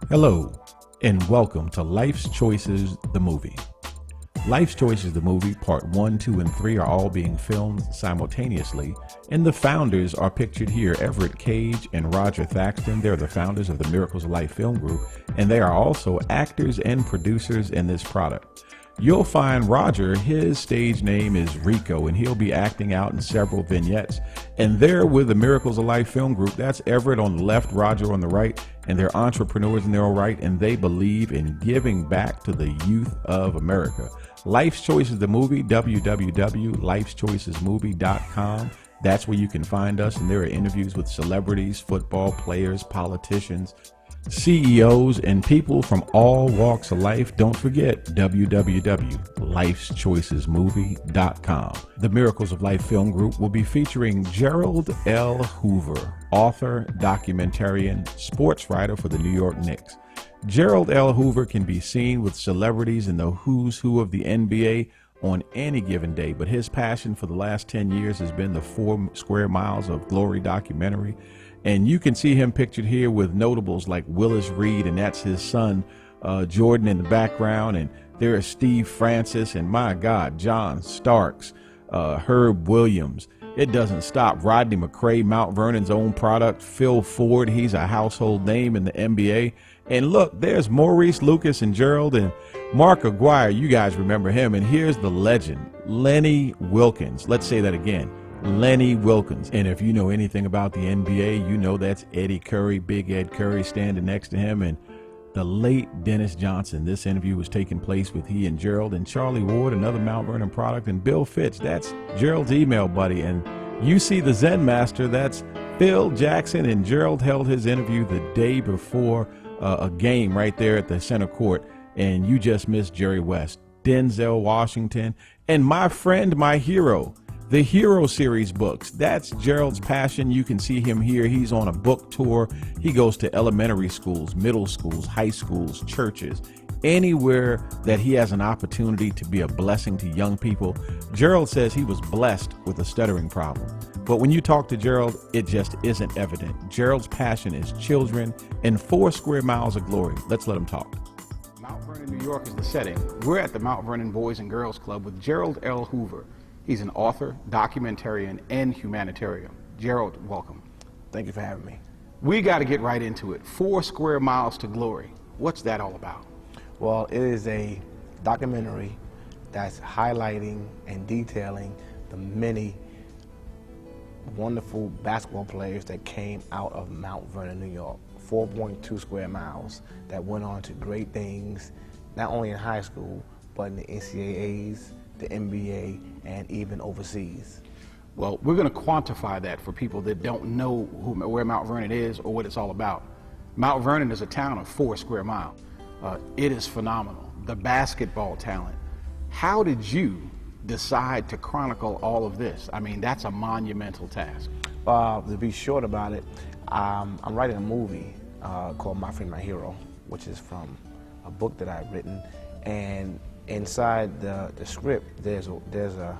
Hello, and welcome to Life's Choices, the movie. Life's Choices, the movie, part 1, 2, and 3 are all being filmed simultaneously, and the founders are pictured here, Everett Cage and Roger Thaxton. They're the founders of the Miracles of Life Film Group, and they are also actors and producers in this product. You'll find Roger, his stage name is Rico, and he'll be acting out in several vignettes. And they're with the Miracles of Life Film Group. That's Everett on the left, Roger on the right, and they're entrepreneurs in their own right, and they believe in giving back to the youth of America. Life's Choices, the movie, www.lifeschoicesmovie.com. That's where you can find us, and there are interviews with celebrities, football players, politicians, CEOs, and people from all walks of life. Don't forget www.lifeschoicesmovie.com. The Miracles of Life Film Group will be featuring Jerald L. Hoover, author, documentarian, sports writer for the New York Knicks. Jerald L. Hoover can be seen with celebrities in the who's who of the NBA on any given day, but his passion for the last 10 years has been the 4 Square Miles of Glory documentary. And you can see him pictured here with notables like Willis Reed, and that's his son, Jordan, in the background. And there is Steve Francis, and my God, John Starks, Herb Williams. It doesn't stop. Rodney McCray, Mount Vernon's own product. Phil Ford, he's a household name in the NBA. And look, there's Maurice Lucas and Jerald and Mark Aguirre. You guys remember him. And here's the legend, Lenny Wilkens. Let's say that again. Lenny Wilkens. And if you know anything about the NBA, you know that's Eddie Curry, Big Ed Curry, standing next to him, and the late Dennis Johnson. This interview was taking place with he and Jerald, and Charlie Ward, another Mount Vernon product, and Bill Fitch, that's Jerald's email buddy. And you see the Zen Master, that's Phil Jackson, and Jerald held his interview the day before a game right there at the center court, and you just missed Jerry West, Denzel Washington, and my friend, my hero, the Hero series books. That's Jerald's passion. You can see him here. He's on a book tour. He goes to elementary schools, middle schools, high schools, churches, anywhere that he has an opportunity to be a blessing to young people. Jerald says he was blessed with a stuttering problem. But when you talk to Jerald, it just isn't evident. Jerald's passion is children and 4 Square Miles of Glory. Let's let him talk. Mount Vernon, New York is the setting. We're at the Mount Vernon Boys and Girls Club with Jerald L. Hoover. He's an author, documentarian, and humanitarian. Jerald, welcome. Thank you for having me. We got to get right into it. 4 Square Miles to Glory. What's that all about? Well, it is a documentary that's highlighting and detailing the many wonderful basketball players that came out of Mount Vernon, New York. 4.2 square miles that went on to great things, not only in high school, but in the NCAAs, the NBA, and even overseas. Well, we're going to quantify that for people that don't know where Mount Vernon is or what it's all about. Mount Vernon is a town of 4 square miles. It is phenomenal. The basketball talent. How did you decide to chronicle all of this? I mean, that's a monumental task. To be short about it, I'm writing a movie called My Friend, My Hero, which is from a book that I've written, and inside the script, there's a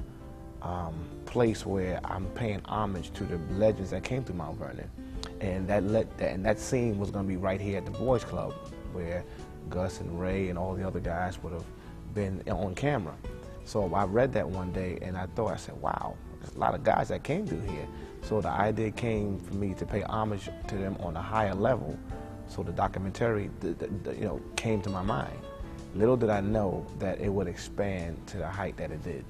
place where I'm paying homage to the legends that came through Mount Vernon, and that scene was going to be right here at the Boys Club, where Gus and Ray and all the other guys would have been on camera. So I read that one day, and I said, wow, there's a lot of guys that came through here. So the idea came for me to pay homage to them on a higher level. So the documentary, came to my mind. Little did I know that it would expand to the height that it did.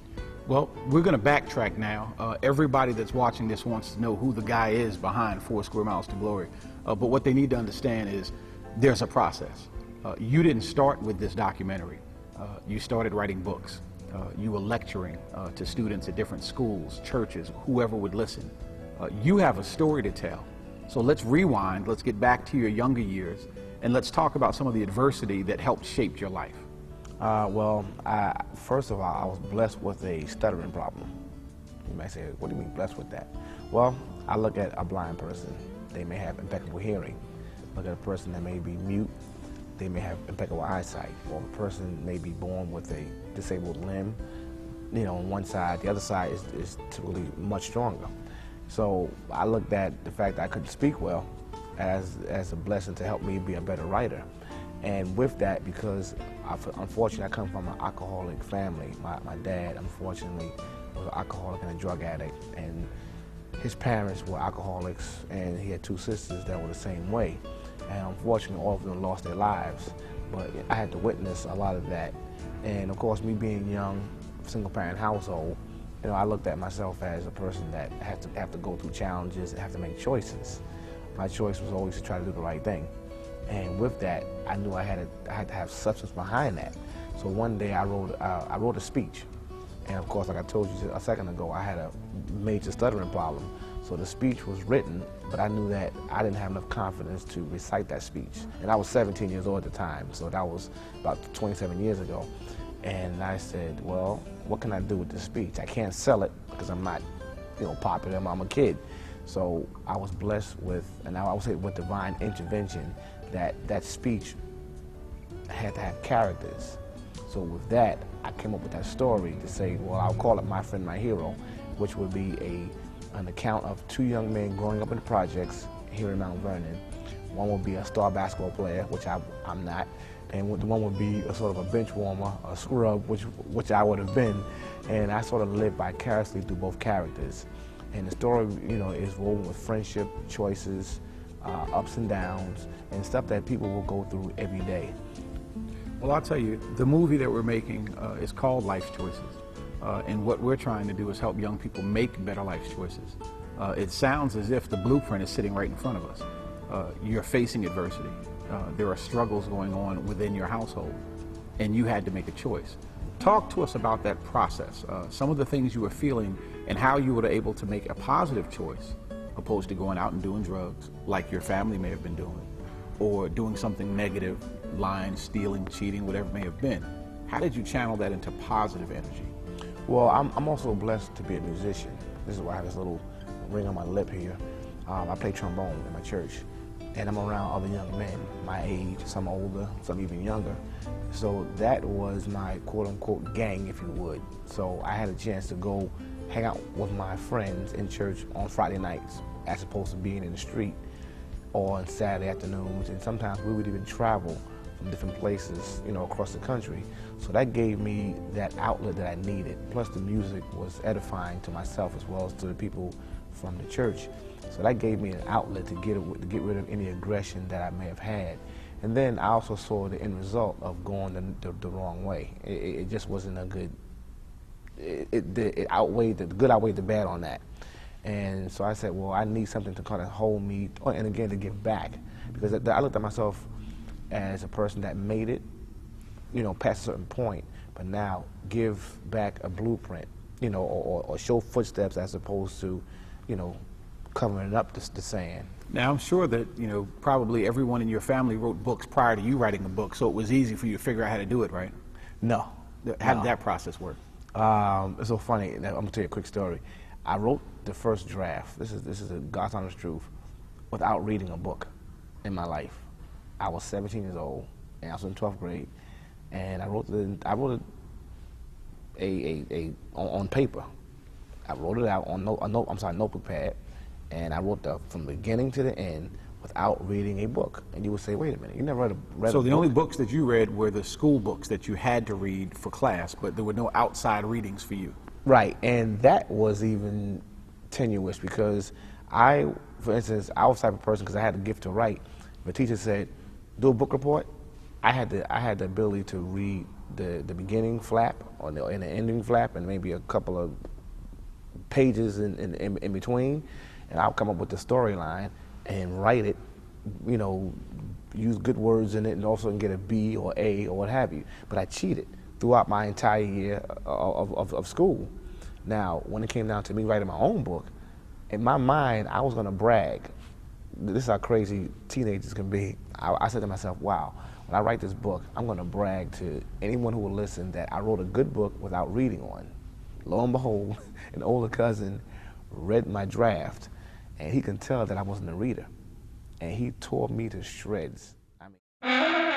Well, we're going to backtrack now. Everybody that's watching this wants to know who the guy is behind 4 Square Miles to Glory. But what they need to understand is there's a process. You didn't start with this documentary. You started writing books. You were lecturing to students at different schools, churches, whoever would listen. You have a story to tell. So let's rewind. Let's get back to your younger years, and let's talk about some of the adversity that helped shape your life. First of all, I was blessed with a stuttering problem. You might say, what do you mean blessed with that? Well, I look at a blind person. They may have impeccable hearing. Look at a person that may be mute. They may have impeccable eyesight. Or a person may be born with a disabled limb, on one side. The other side is typically much stronger. So I looked at the fact that I couldn't speak well, as a blessing to help me be a better writer. And with that, because unfortunately I come from an alcoholic family, my dad unfortunately was an alcoholic and a drug addict, and his parents were alcoholics, and he had two sisters that were the same way. And unfortunately, all of them lost their lives. But I had to witness a lot of that. And of course, me being young, single-parent household, I looked at myself as a person that have to go through challenges and have to make choices. My choice was always to try to do the right thing. And with that, I knew I had to have substance behind that. So one day I wrote a speech. And of course, like I told you a second ago, I had a major stuttering problem. So the speech was written, but I knew that I didn't have enough confidence to recite that speech. And I was 17 years old at the time, so that was about 27 years ago. And I said, well, what can I do with this speech? I can't sell it because I'm not, popular. I'm a kid. So I was blessed with, and I would say with divine intervention, that speech had to have characters. So with that, I came up with that story to say, well, I'll call it My Friend, My Hero, which would be an account of two young men growing up in the projects here in Mount Vernon. One would be a star basketball player, which I'm not, and one would be a sort of a bench warmer, a scrub, which I would have been. And I sort of lived vicariously through both characters. And the story, is woven with friendship, choices, ups and downs, and stuff that people will go through every day. Well, I'll tell you, the movie that we're making is called Life Choices. And what we're trying to do is help young people make better life choices. It sounds as if the blueprint is sitting right in front of us. You're facing adversity. There are struggles going on within your household, and you had to make a choice. Talk to us about that process, some of the things you were feeling and how you were able to make a positive choice opposed to going out and doing drugs like your family may have been doing, or doing something negative, lying, stealing, cheating, whatever it may have been. How did you channel that into positive energy? Well, I'm also blessed to be a musician. This is why I have this little ring on my lip here. I play trombone in my church, and I'm around other young men, my age, some older, some even younger. So that was my quote-unquote gang, if you would. So I had a chance to go hang out with my friends in church on Friday nights, as opposed to being in the street, or on Saturday afternoons, and sometimes we would even travel from different places, across the country. So that gave me that outlet that I needed. Plus the music was edifying to myself as well as to the people from the church. So that gave me an outlet to get rid of any aggression that I may have had. And then I also saw the end result of going the wrong way. It just wasn't a good, it outweighed, the good outweighed the bad on that. And so I said, well, I need something to kind of hold me, and again, to give back. Because I looked at myself as a person that made it, past a certain point, but now give back a blueprint, or show footsteps as opposed to, covering up the sand. Now, I'm sure that, probably everyone in your family wrote books prior to you writing a book, so it was easy for you to figure out how to do it, right? No. How did that process work? It's so funny. I'm going to tell you a quick story. I wrote the first draft, this is a God's honest truth, without reading a book in my life. I was 17 years old, and I was in 12th grade, and I wrote it on paper. I wrote it out on notebook pad, and I wrote from the beginning to the end without reading a book. And you would say, wait a minute, you never read a book? So the only books that you read were the school books that you had to read for class, but there were no outside readings for you. Right, and that was even tenuous because for instance, I was the type of person, because I had a gift to write. The teacher said, do a book report. I had the ability to read the beginning flap and the ending flap and maybe a couple of pages in between, and I'll come up with the storyline and write it, use good words in it, and also get a B or A or what have you. But I cheated throughout my entire year of school. Now, when it came down to me writing my own book, in my mind, I was going to brag. This is how crazy teenagers can be. I said to myself, wow, when I write this book, I'm going to brag to anyone who will listen that I wrote a good book without reading one. Lo and behold, an older cousin read my draft, and he can tell that I wasn't a reader. And he tore me to shreds. I mean.